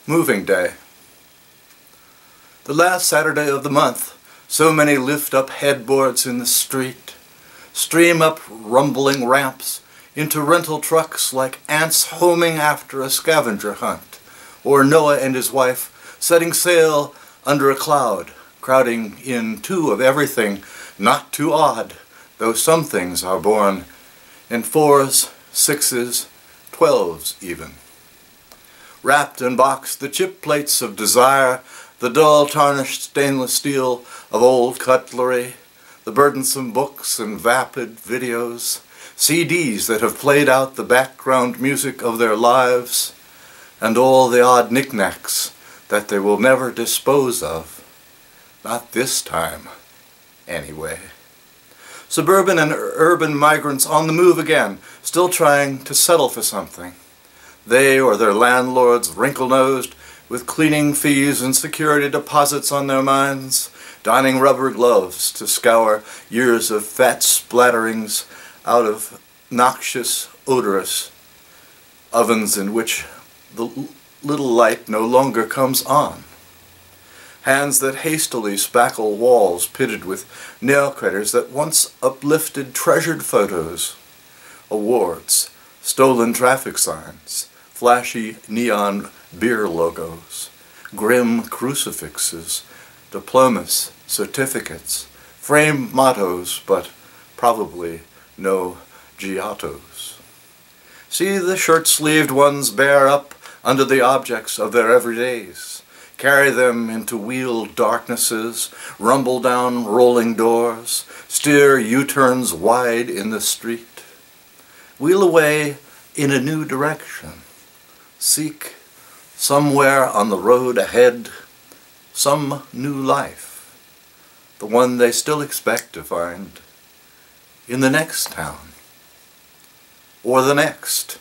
Moving Day. The last Saturday of the month, so many lift up headboards in the street, stream up rumbling ramps into rental trucks like ants homing after a scavenger hunt, or Noah and his wife setting sail under a cloud, crowding in two of everything not too odd, though some things are born in 4s, 6s, 12s even. Wrapped and boxed, the chip plates of desire, the dull tarnished stainless steel of old cutlery, the burdensome books and vapid videos, CDs that have played out the background music of their lives, and all the odd knickknacks that they will never dispose of. Not this time, anyway. Suburban and urban migrants on the move again, still trying to settle for something. They or their landlords, wrinkle-nosed, with cleaning fees and security deposits on their minds, donning rubber gloves to scour years of fat splatterings out of noxious, odorous ovens in which the little light no longer comes on. Hands that hastily spackle walls pitted with nail cutters that once uplifted treasured photos, awards, stolen traffic signs, flashy neon beer logos, grim crucifixes, diplomas, certificates, framed mottos, but probably no Giottos. See the shirt-sleeved ones bear up under the objects of their everydays, carry them into wheeled darknesses, rumble down rolling doors, steer U-turns wide in the street, wheel away in a new direction, seek somewhere on the road ahead some new life, the one they still expect to find in the next town, or the next.